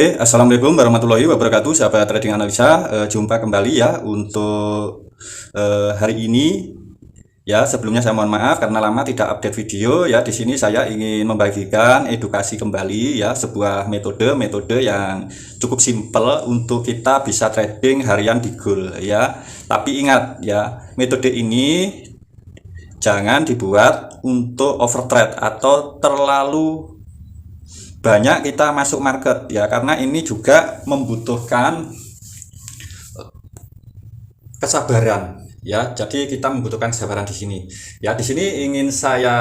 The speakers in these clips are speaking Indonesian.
Oke, assalamualaikum warahmatullahi wabarakatuh, sahabat trading analisa. Jumpa kembali ya untuk hari ini. Ya, sebelumnya saya mohon maaf karena lama tidak update video. Ya, di sini saya ingin membagikan edukasi kembali ya sebuah metode yang cukup simpel untuk kita bisa trading harian di gold ya. Tapi ingat ya, metode ini jangan dibuat untuk overtrade atau terlalu banyak kita masuk market ya, karena ini juga membutuhkan kesabaran ya. Jadi kita membutuhkan kesabaran di sini ya. Di sini ingin saya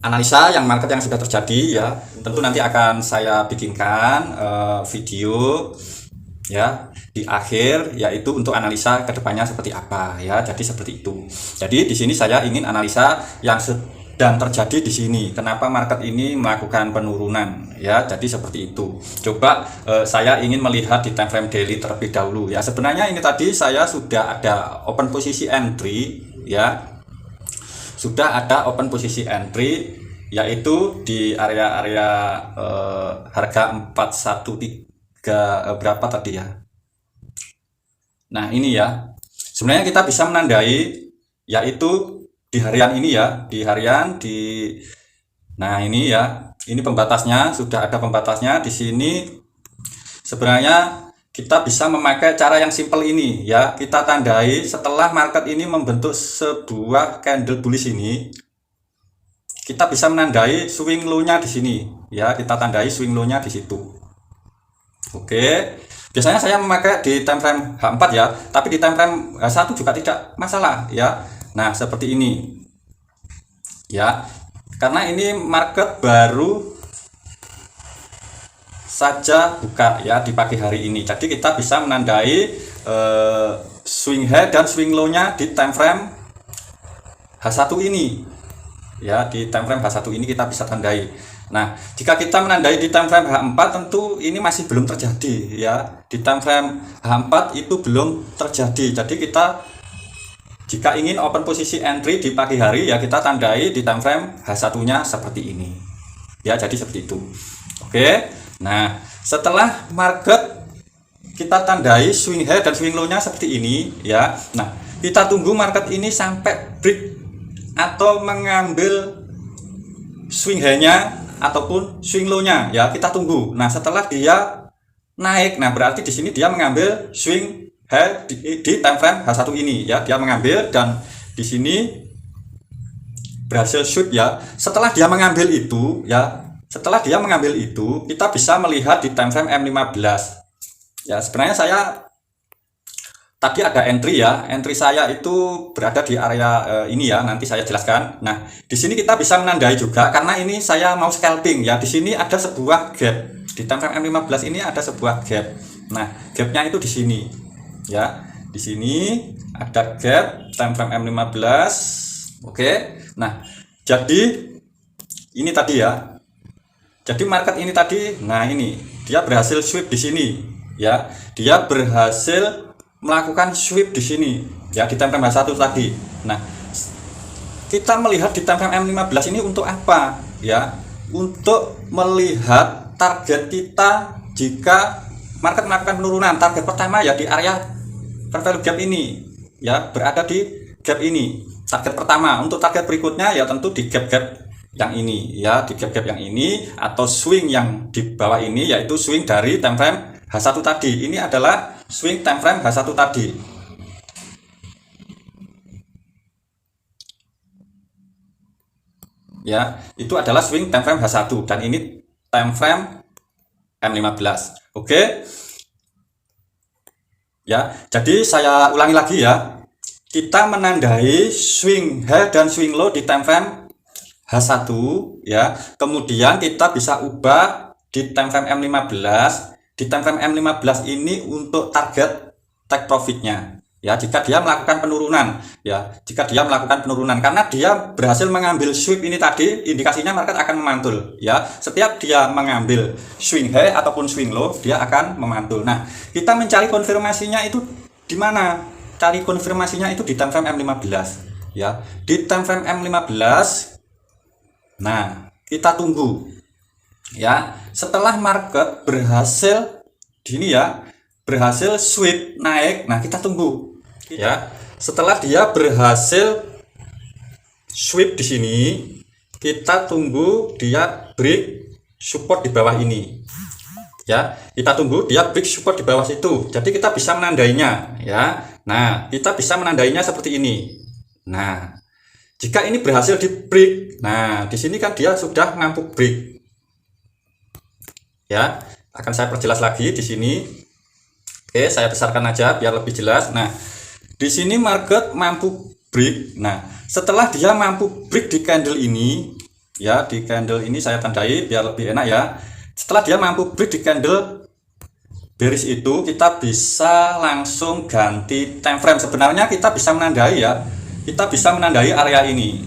analisa yang market yang sudah terjadi ya. Tentu nanti akan saya bikinkan video ya di akhir, yaitu untuk analisa kedepannya seperti apa ya. Jadi seperti itu. Jadi di sini saya ingin analisa yang dan terjadi di sini. Kenapa market ini melakukan penurunan ya? Jadi seperti itu. Coba saya ingin melihat di time frame daily terlebih dahulu ya. Sebenarnya ini tadi saya sudah ada open posisi entry ya. Sudah ada open posisi entry, yaitu di area-area harga 413 berapa tadi ya. Nah, ini ya. Sebenarnya kita bisa menandai yaitu di harian ini ya, nah ini ya, ini pembatasnya, sudah ada pembatasnya di sini. Sebenarnya kita bisa memakai cara yang simpel ini ya. Kita tandai setelah market ini membentuk sebuah candle bullish ini, kita bisa menandai swing low-nya di sini ya. Kita tandai swing low-nya di situ. Oke. Biasanya saya memakai di time frame H4 ya, tapi di time frame H1 juga tidak masalah ya. Nah, seperti ini ya, karena ini market baru saja buka ya di pagi hari ini, jadi kita bisa menandai swing high dan swing low nya di time frame H1 ini ya. Di time frame H1 ini kita bisa tandai. Nah, jika kita menandai di time frame H4, tentu ini masih belum terjadi ya. Di time frame H4 itu belum terjadi, jadi kita jika ingin open posisi entry di pagi hari ya, kita tandai di time frame H1 nya seperti ini ya. Jadi seperti itu. Oke. Nah, setelah market kita tandai swing high dan swing low nya seperti ini ya. Nah, kita tunggu market ini sampai break atau mengambil swing high nya ataupun swing low nya ya. Kita tunggu. Nah, setelah dia naik, nah berarti di sini dia mengambil swing high di time frame H1 ini ya. Dia mengambil dan di sini berhasil shoot ya. Setelah dia mengambil itu ya, kita bisa melihat di time frame M15 ya. Sebenarnya saya tadi ada entry ya. Entry saya itu berada di area ini ya, nanti saya jelaskan. Nah, di sini kita bisa menandai juga karena ini saya mau scalping ya. Di sini ada sebuah gap. Di time frame M15 ini ada sebuah gap. Nah, gapnya itu di sini ya. Di sini ada gap time frame M15. Oke. Nah, jadi ini tadi ya. Jadi market ini tadi, nah ini dia berhasil sweep di sini ya. Dia berhasil melakukan sweep di sini ya, di time frame H1 tadi. Nah, kita melihat di time frame M15 ini untuk apa ya? Untuk melihat target kita jika market melakukan penurunan. Target pertama ya di area value gap ini ya, berada di gap ini. Target pertama. Untuk target berikutnya ya tentu di gap-gap yang ini ya, di gap-gap yang ini atau swing yang di bawah ini, yaitu swing dari time frame H1 tadi. Ini adalah swing time frame H1 tadi ya. Itu adalah swing time frame H1 dan ini time frame M15. Oke ya. Jadi saya ulangi lagi ya, kita menandai swing high dan swing low di time frame H1 ya. Kemudian kita bisa ubah di time frame M15. Di time frame M15 ini untuk target take profitnya ya, jika dia melakukan penurunan ya. Jika dia melakukan penurunan, karena dia berhasil mengambil sweep ini tadi, indikasinya market akan memantul ya. Setiap dia mengambil swing high ataupun swing low, dia akan memantul. Nah, kita mencari konfirmasinya itu di mana? Cari konfirmasinya itu di time frame M15 ya. Di time frame M15, nah kita tunggu Ya, setelah market berhasil ini ya, berhasil sweep naik, nah kita tunggu ya. Setelah dia berhasil sweep di sini, kita tunggu dia break support di bawah ini. Ya, kita tunggu dia break support di bawah situ. Jadi kita bisa menandainya ya. Nah, kita bisa menandainya seperti ini. Nah, jika ini berhasil di break, nah di sini kan dia sudah mampu break. Ya, akan saya perjelas lagi di sini. Oke, saya besarkan aja biar lebih jelas. Nah, di sini market mampu break. Nah, setelah dia mampu break di candle ini, ya di candle ini saya tandai biar lebih enak ya. Setelah dia mampu break di candle bearish itu, kita bisa langsung ganti time frame. Sebenarnya kita bisa menandai ya. Kita bisa menandai area ini.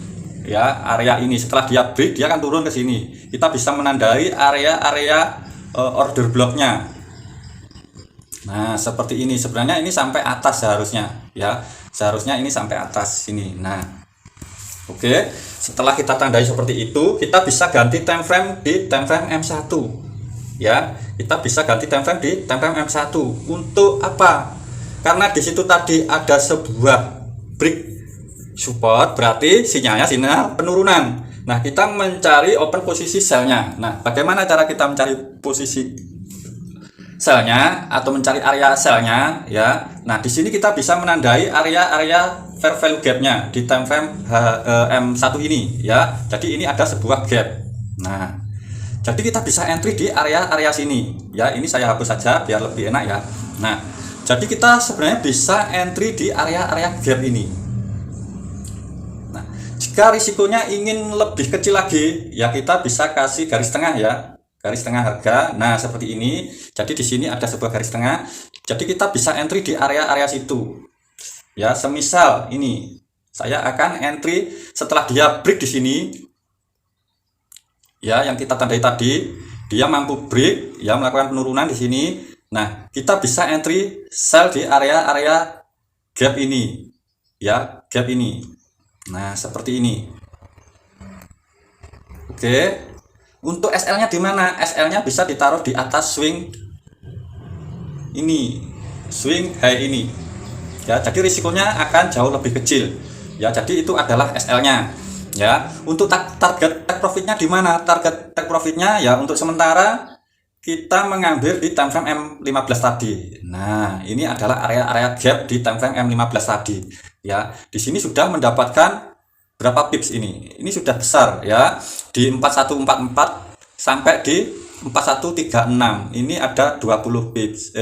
Ya, area ini setelah dia break dia akan turun ke sini. Kita bisa menandai area-area order blocknya. Nah, seperti ini. Sebenarnya ini sampai atas seharusnya ya. Seharusnya ini sampai atas sini. Nah, oke, setelah kita tandai seperti itu, kita bisa ganti time frame di time frame M1 ya. Kita bisa ganti time frame di time frame M1. Untuk apa? Karena di situ tadi ada sebuah break support, berarti sinyalnya sinyal penurunan. Nah, kita mencari open posisi sell-nya. Nah, bagaimana cara kita mencari posisi sell-nya atau mencari area sell-nya ya. Nah, di sini kita bisa menandai area-area fair value gap-nya di time frame M1 ini ya. Jadi ini ada sebuah gap. Nah, jadi kita bisa entry di area-area sini ya. Ini saya hapus saja biar lebih enak ya. Nah, jadi kita sebenarnya bisa entry di area-area gap ini. Jika risikonya ingin lebih kecil lagi, ya kita bisa kasih garis tengah ya, garis tengah harga. Nah, seperti ini. Jadi di sini ada sebuah garis tengah. Jadi kita bisa entry di area-area situ. Ya, semisal ini saya akan entry setelah dia break di sini. Ya, yang kita tandai tadi, dia mampu break, ya melakukan penurunan di sini. Nah, kita bisa entry sell di area-area gap ini. Ya, gap ini. Nah, seperti ini. Oke. Untuk SL-nya di mana? SL-nya bisa ditaruh di atas swing ini, swing high ini. Ya, jadi risikonya akan jauh lebih kecil. Ya, jadi itu adalah SL-nya. Ya, untuk target take profitnya di mana? Target take profitnya ya untuk sementara kita mengambil di time frame M15 tadi. Nah, ini adalah area-area gap di time frame M15 tadi. Ya, di sini sudah mendapatkan berapa pips ini? Ini sudah besar ya. Di 4144 sampai di 4136. Ini ada 20 pips.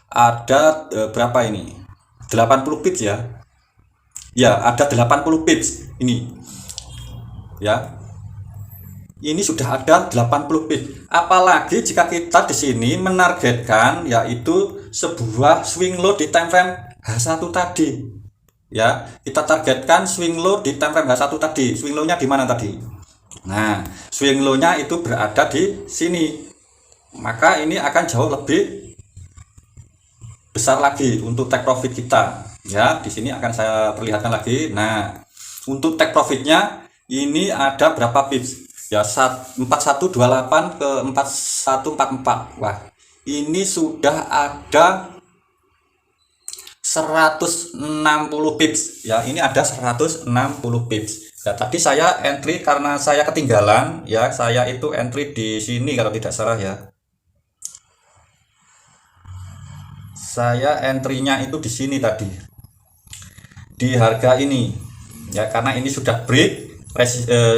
Ada berapa ini? 80 pips ya. Ya, ada 80 pips ini. Ya. Ini sudah ada 80 pips. Apalagi jika kita di sini menargetkan yaitu sebuah swing low di time frame H1 tadi. Ya, kita targetkan swing low di time frame H1 tadi. Swing low-nya di mana tadi? Nah, swing low-nya itu berada di sini. Maka ini akan jauh lebih besar lagi untuk take profit kita. Ya, di sini akan saya perlihatkan lagi. Nah, untuk take profitnya ini ada berapa pips? Ya, 4128 ke 4144. Wah, ini sudah ada 160 pips ya. Ini ada 160 pips ya. Tadi saya entry karena saya ketinggalan ya. Saya itu entry di sini kalau tidak salah ya. Saya entry-nya itu di sini tadi. Di harga ini. Ya, karena ini sudah break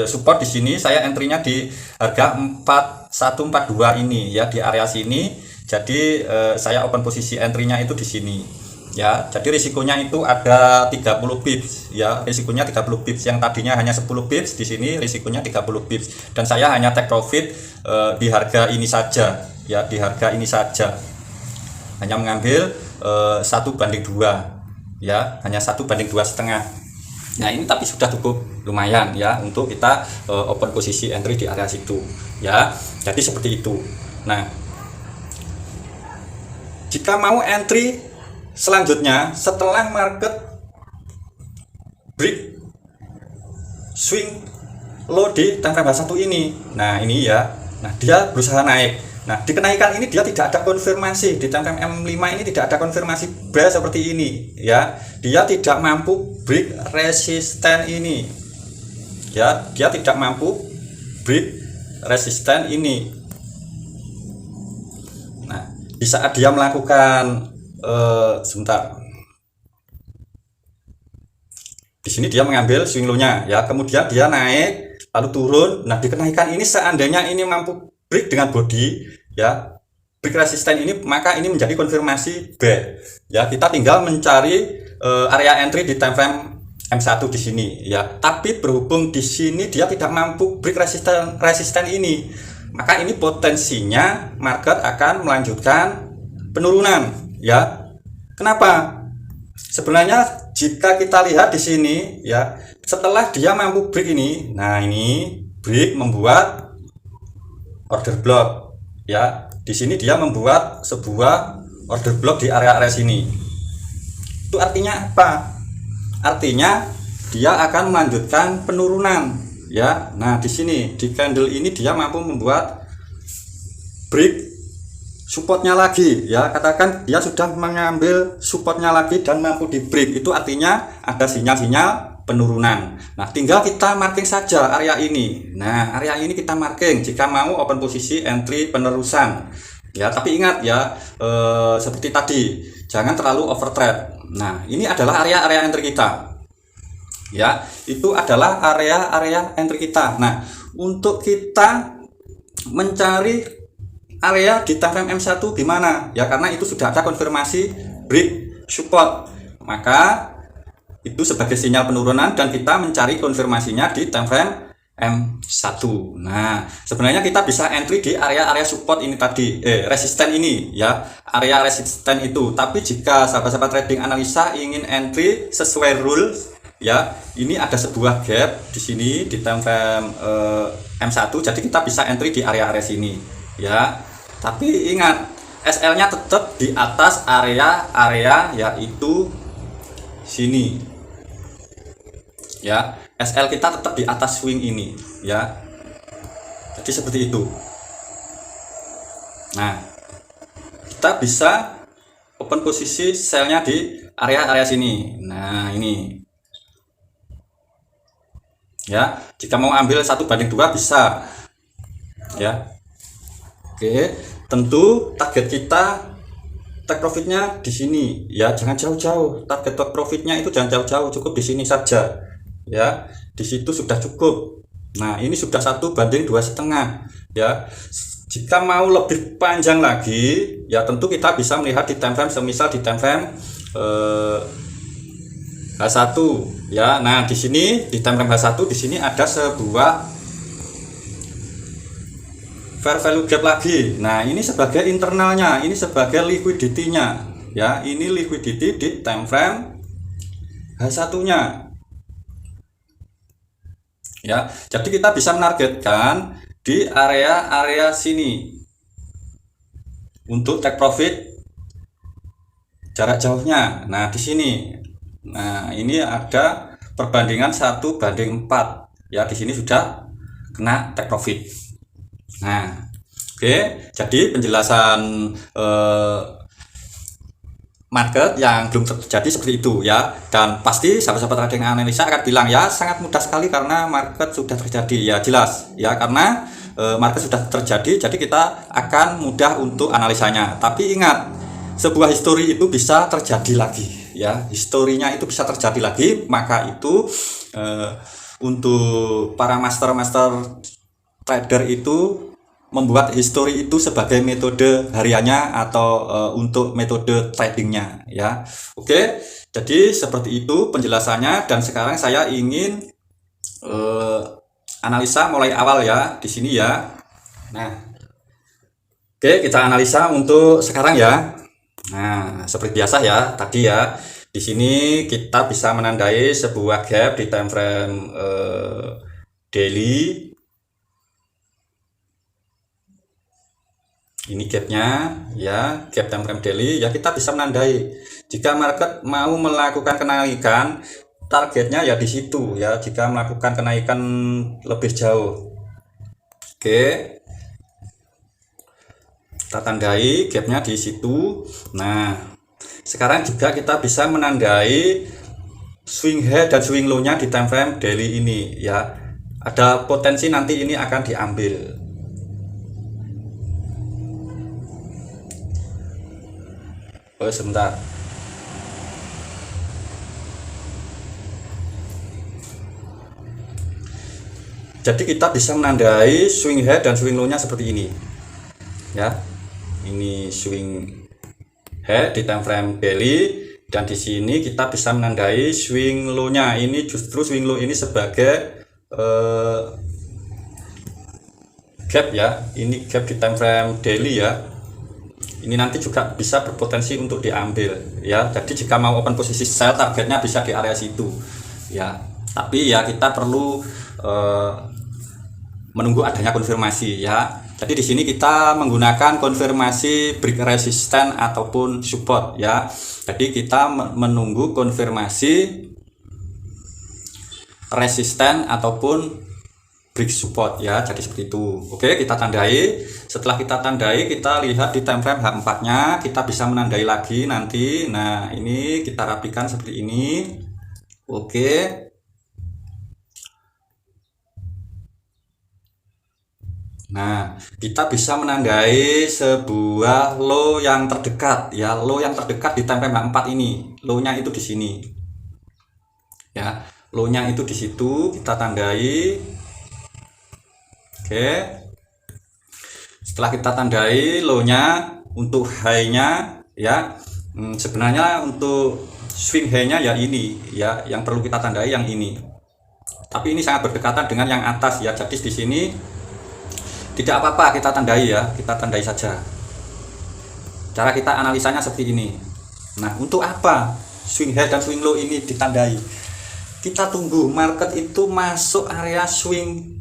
support di sini, saya entry-nya di harga 4142 ini ya, di area sini. Jadi saya open posisi entry-nya itu di sini. Ya, jadi risikonya itu ada 30 pips ya, risikonya 30 pips. Yang tadinya hanya 10 pips, di sini risikonya 30 pips. Dan saya hanya take profit di harga ini saja ya, di harga ini saja. Hanya mengambil 1/2 ya, hanya 1/2,5. Nah, ini tapi sudah cukup lumayan ya untuk kita open posisi entry di area situ ya. Jadi seperti itu. Nah, jika mau entry selanjutnya setelah market break swing low di time frame H1 ini. Nah, ini ya. Nah, dia berusaha naik. Nah, di kenaikan ini dia tidak ada konfirmasi. Di time frame M5 ini tidak ada konfirmasi buy seperti ini, ya. Dia tidak mampu break resisten ini. Ya, dia tidak mampu break resisten ini. Nah, di saat dia melakukan sebentar. Di sini dia mengambil swing low-nya, ya. Kemudian dia naik lalu turun. Nah, di kenaikan ini seandainya ini mampu break dengan body, ya, break resisten ini, maka ini menjadi konfirmasi buy. Ya, kita tinggal mencari area entry di time frame M1 di sini, ya. Tapi berhubung di sini dia tidak mampu break resisten ini, maka ini potensinya market akan melanjutkan penurunan, ya. Kenapa? Sebenarnya jika kita lihat di sini, ya, setelah dia mampu break ini, nah ini break membuat order block, ya. Di sini dia membuat sebuah order block di area-area sini. Itu artinya apa? Artinya dia akan melanjutkan penurunan, ya. Nah, di sini di candle ini dia mampu membuat break supportnya lagi, ya. Katakan dia sudah mengambil supportnya lagi dan mampu di break, itu artinya ada sinyal-sinyal penurunan. Nah, tinggal kita marking saja area ini. Nah, area ini kita marking jika mau open posisi entry penerusan, ya. Tapi ingat, ya, seperti tadi, jangan terlalu overtrade. Nah, ini adalah area-area entry kita, ya. Itu adalah area-area entry kita. Nah, untuk kita mencari area di time frame M1 gimana, ya, karena itu sudah ada konfirmasi break support, maka itu sebagai sinyal penurunan dan kita mencari konfirmasinya di time frame M1. Nah, sebenarnya kita bisa entry di area-area support ini tadi, resisten ini, ya, area resisten itu. Tapi jika sahabat-sahabat trading analisa ingin entry sesuai rule, ya, ini ada sebuah gap di sini di time frame M1, jadi kita bisa entry di area-area sini, ya. Tapi ingat, SL-nya tetap di atas area-area, yaitu sini, ya. SL kita tetap di atas swing ini, ya. Jadi seperti itu. Nah, kita bisa open posisi sell-nya di area-area sini. Nah, ini, ya. Jika mau ambil 1/2 bisa, ya. Oke, tentu target kita take profitnya di sini, ya. Jangan jauh-jauh, target take profitnya itu jangan jauh-jauh, cukup di sini saja, ya. Di situ sudah cukup. Nah, ini sudah 1/2,5, ya. Jika mau lebih panjang lagi, ya, tentu kita bisa melihat di time frame, semisal di time frame H1, ya. Nah, di sini di time frame H1 di sini ada sebuah fair value gap lagi. Nah, ini sebagai internalnya, ini sebagai liquidity-nya, ya. Ini liquidity di time frame H1-nya, ya. Jadi kita bisa menargetkan di area-area sini untuk take profit jarak jauhnya. Nah, di sini, nah, ini ada perbandingan 1/4, ya. Di sini sudah kena take profit. Nah, oke, jadi penjelasan market yang belum terjadi seperti itu, ya. Dan pasti sahabat-sahabat trading analisa akan bilang, ya, sangat mudah sekali karena market sudah terjadi. Ya, jelas, ya, karena market sudah terjadi, jadi kita akan mudah untuk analisanya. Tapi ingat, sebuah histori itu bisa terjadi lagi, ya. Historinya itu bisa terjadi lagi, maka itu untuk para master trader itu membuat history itu sebagai metode hariannya atau untuk metode tradingnya, ya. Oke, jadi seperti itu penjelasannya, dan sekarang saya ingin analisa mulai awal, ya, di sini, ya. Nah, oke, kita analisa untuk sekarang, ya. Nah, seperti biasa, ya, tadi, ya, di sini kita bisa menandai sebuah gap di time frame daily. Ini gapnya, ya, gap time frame daily, ya. Kita bisa menandai jika market mau melakukan kenaikan, targetnya, ya, di situ, ya, jika melakukan kenaikan lebih jauh. Oke, kita tandai gapnya di situ. Nah, sekarang juga kita bisa menandai swing high dan swing low nya di time frame daily ini ya. Ada potensi nanti ini akan diambil. Oh, sebentar. Jadi kita bisa menandai swing high dan swing low nya seperti ini ya. Ini swing high di time frame daily, dan di sini kita bisa menandai swing low nya. Ini justru swing low ini sebagai gap ya. Ini gap di time frame daily ya. Ini nanti juga bisa berpotensi untuk diambil ya. Jadi jika mau open posisi sell, targetnya bisa di area situ ya. Tapi ya kita perlu menunggu adanya konfirmasi ya. Jadi di sini kita menggunakan konfirmasi break resistance ataupun support ya. Jadi kita menunggu konfirmasi resisten ataupun break support ya. Jadi seperti itu. Oke, kita tandai. Setelah kita tandai, kita lihat di time frame H4 nya, kita bisa menandai lagi nanti. Nah, ini kita rapikan seperti ini. Oke. Nah, kita bisa menandai sebuah low yang terdekat ya. Low yang terdekat di time frame H4 ini. Low-nya itu di sini. Ya, low-nya itu di situ, kita tandai. Oke. Setelah kita tandai low-nya, untuk high-nya ya, sebenarnya untuk swing high-nya ya ini ya, yang perlu kita tandai yang ini. Tapi ini sangat berdekatan dengan yang atas ya. Jadi di sini tidak apa-apa kita tandai ya, kita tandai saja. Cara kita analisanya seperti ini. Nah, untuk apa swing high dan swing low ini ditandai? Kita tunggu market itu masuk area swing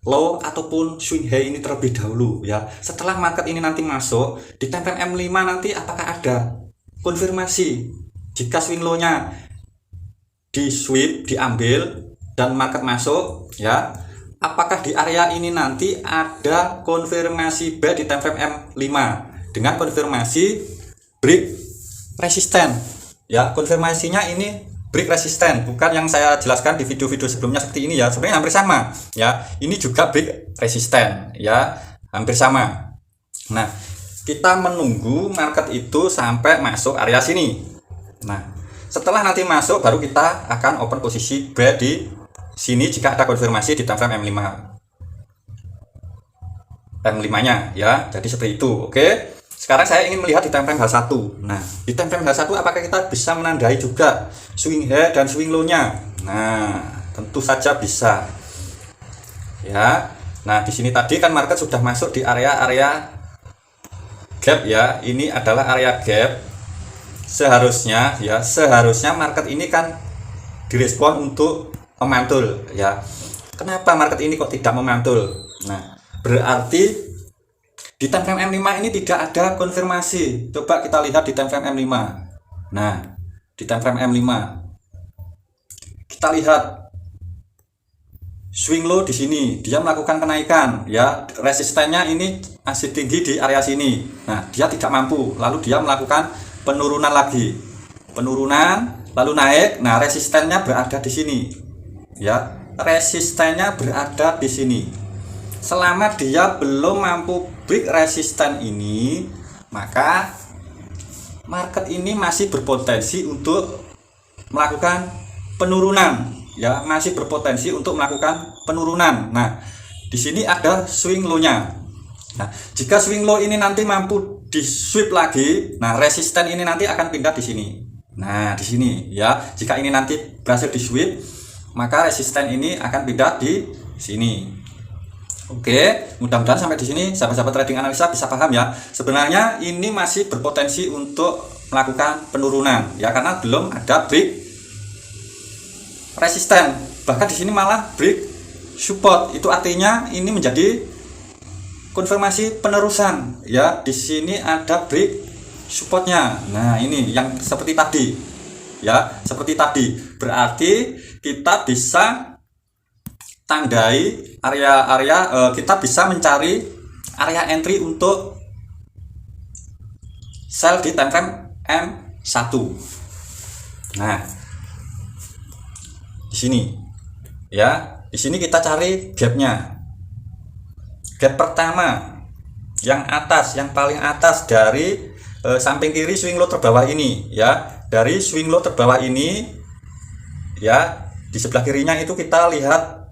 low ataupun swing high ini terlebih dahulu ya. Setelah market ini nanti masuk di time frame M5 nanti, apakah ada konfirmasi jika swing low-nya di sweep, diambil dan market masuk ya. Apakah di area ini nanti ada konfirmasi buy di time frame M5 dengan konfirmasi break resisten ya. Konfirmasinya ini break resisten, bukan yang saya jelaskan di video-video sebelumnya seperti ini ya. Sebenarnya hampir sama ya. Ini juga break resisten ya, hampir sama. Nah, kita menunggu market itu sampai masuk area sini. Nah, setelah nanti masuk baru kita akan open posisi buy di sini jika ada konfirmasi di time frame M5 nya ya. Jadi seperti itu. Oke, sekarang saya ingin melihat di time frame H1. Nah, di time frame H1 apakah kita bisa menandai juga swing high dan swing low nya? Nah, tentu saja bisa ya. Nah, di sini tadi kan market sudah masuk di area-area gap ya. Ini adalah area gap. Seharusnya market ini kan direspon untuk memantul ya. Kenapa market ini kok tidak memantul? Nah, berarti di time frame M5 ini tidak ada konfirmasi. Coba kita lihat di time frame M5. Nah, di time frame M5 kita lihat swing low di sini, dia melakukan kenaikan ya. Resistennya ini masih tinggi di area sini. Nah, dia tidak mampu, lalu dia melakukan penurunan lagi. Penurunan lalu naik. Nah, resistennya berada di sini. Ya, resistennya berada di sini. Selama dia belum mampu break resisten ini, maka market ini masih berpotensi untuk melakukan penurunan ya, masih berpotensi untuk melakukan penurunan. Nah, di sini ada swing low-nya. Nah, jika swing low ini nanti mampu di sweep lagi, nah resisten ini nanti akan pindah di sini. Nah, di sini ya. Jika ini nanti berhasil di sweep, maka resisten ini akan pindah di sini. Oke, mudah-mudahan sampai di sini sahabat-sahabat trading analisa bisa paham ya. Sebenarnya ini masih berpotensi untuk melakukan penurunan ya, karena belum ada break resisten. Bahkan di sini malah break support. Itu artinya ini menjadi konfirmasi penerusan ya. Di sini ada break supportnya. Nah, ini yang seperti tadi ya, seperti tadi. Berarti kita bisa tandai area-area, kita bisa mencari area entry untuk sell di time frame M1. Nah, di sini ya, di sini kita cari gapnya. Gap pertama yang atas, yang paling atas dari samping kiri swing low terbawah ini ya. Dari swing low terbawah ini ya, di sebelah kirinya itu kita lihat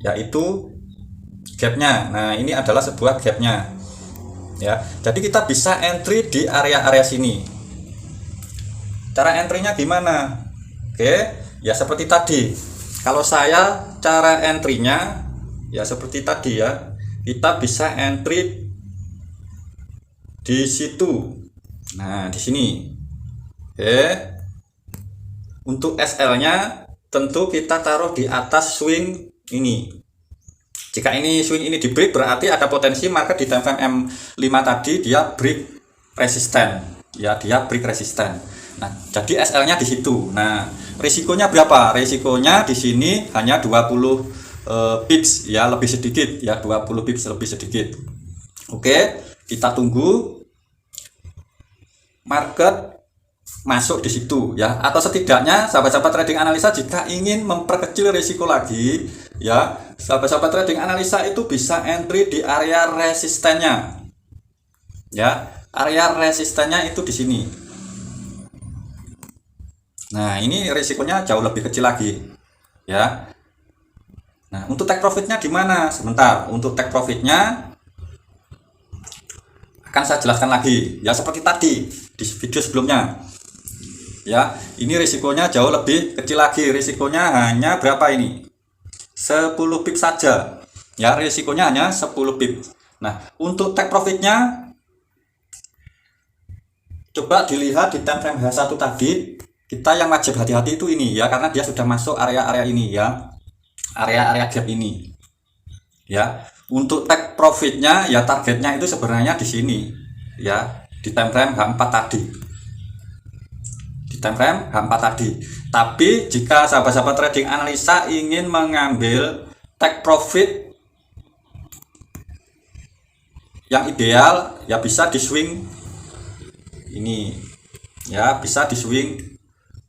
yaitu gapnya. Nah, ini adalah sebuah gapnya ya. Jadi kita bisa entry di area-area sini. Cara entry-nya gimana? Oke, ya seperti tadi. Kalau saya cara entry-nya ya seperti tadi ya. Kita bisa entry di situ. Nah, di sini. Oke. Untuk SL-nya tentu kita taruh di atas swing ini. Jika ini swing ini di break, berarti ada potensi market di time frame M5 tadi dia break resisten. Ya, dia break resisten. Nah, jadi SL-nya di situ. Nah, risikonya berapa? Risikonya di sini hanya 20 pips ya, lebih sedikit ya, 20 pips lebih sedikit. Oke, kita tunggu market masuk di situ ya, atau setidaknya sahabat-sahabat trading analisa jika ingin memperkecil risiko lagi ya, sahabat-sahabat trading analisa itu bisa entry di area resistennya ya. Area resistennya itu di sini. Nah, ini risikonya jauh lebih kecil lagi ya. Nah, untuk take profitnya gimana? Sebentar, untuk take profitnya akan saya jelaskan lagi ya, seperti tadi di video sebelumnya ya. Ini risikonya jauh lebih kecil lagi. Risikonya hanya berapa ini? 10 pips saja ya, risikonya hanya 10 pips. Nah, untuk take profitnya coba dilihat di time frame H1 tadi. Kita yang wajib hati-hati itu ini ya, karena dia sudah masuk area-area ini ya, area-area gap ini ya. Untuk take profitnya ya, targetnya itu sebenarnya di sini ya, di time frame H4 tadi, di time frame H4 tadi. Tapi jika sahabat-sahabat trading analisa ingin mengambil take profit yang ideal ya, bisa di swing ini ya, bisa di swing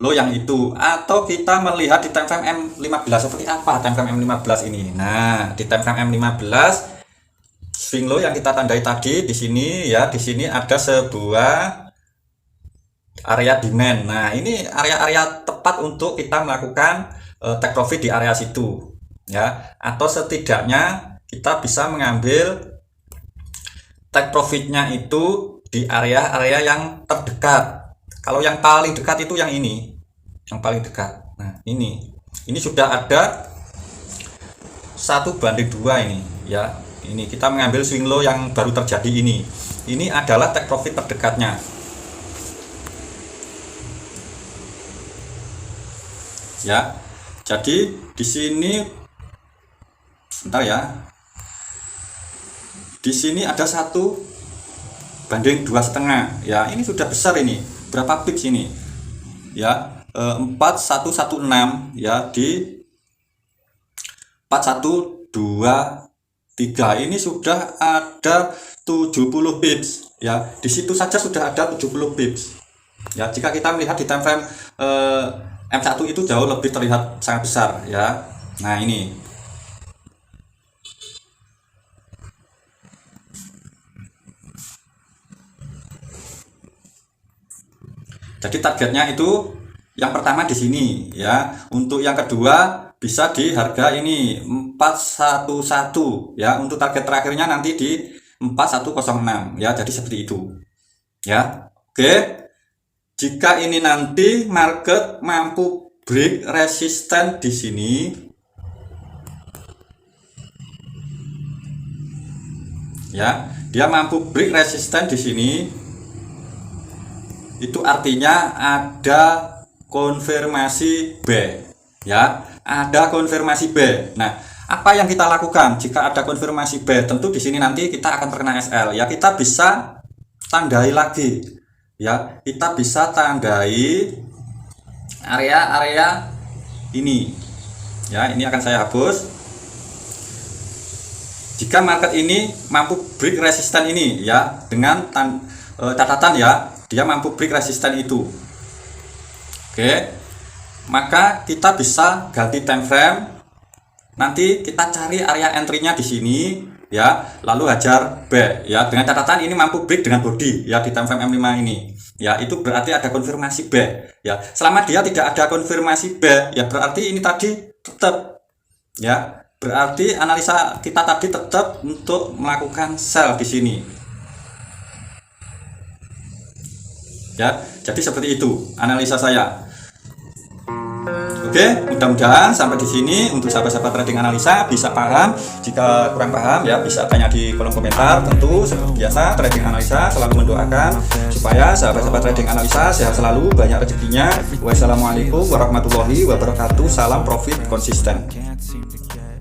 low yang itu, atau kita melihat di time frame M15 seperti apa time frame M15 ini. Nah, di time frame M15 swing low yang kita tandai tadi di sini ya, di sini ada sebuah area demand. Nah, ini area-area tepat untuk kita melakukan take profit di area situ ya, atau setidaknya kita bisa mengambil take profitnya itu di area-area yang terdekat. Kalau yang paling dekat itu yang ini, yang paling dekat. Nah, ini sudah ada 1:2 ini ya. Ini kita mengambil swing low yang baru terjadi ini. Ini adalah take profit terdekatnya. Ya. Jadi di sini sebentar ya. Di sini ada 1:2,5 ya. Ini sudah besar ini. Berapa pips ini ya, 4116 ya, di 4123 ini sudah ada 70 pips ya. Di situ saja sudah ada 70 pips ya. Jika kita melihat di time frame M1 itu jauh lebih terlihat sangat besar ya. Nah, ini jadi targetnya itu yang pertama di sini ya. Untuk yang kedua bisa di harga ini 411 ya. Untuk target terakhirnya nanti di 4106 ya. Jadi seperti itu ya. Oke. Jika ini nanti market mampu break resisten di sini ya, dia mampu break resisten di sini, itu artinya ada konfirmasi B ya, ada konfirmasi B. Nah, apa yang kita lakukan jika ada konfirmasi B? Tentu di sini nanti kita akan terkena SL ya. Kita bisa tandai lagi ya, kita bisa tandai area-area ini ya. Ini akan saya hapus. Jika market ini mampu break resisten ini ya, dengan catatan ya, dia mampu break resisten itu. Oke, maka kita bisa ganti time frame. Nanti kita cari area entry-nya di sini ya, lalu hajar back ya, dengan catatan ini mampu break dengan body ya di time frame M5 ini ya, itu berarti ada konfirmasi back ya. Selama dia tidak ada konfirmasi back ya, berarti ini tadi tetap ya, berarti analisa kita tadi tetap untuk melakukan sell di sini ya. Jadi seperti itu analisa saya. Oke, mudah-mudahan sampai di sini untuk sahabat-sahabat trading analisa bisa paham. Jika kurang paham ya bisa tanya di kolom komentar. Tentu seperti biasa trading analisa selalu mendoakan supaya sahabat-sahabat trading analisa sehat selalu, banyak rezekinya. Wassalamualaikum warahmatullahi wabarakatuh. Salam profit konsisten.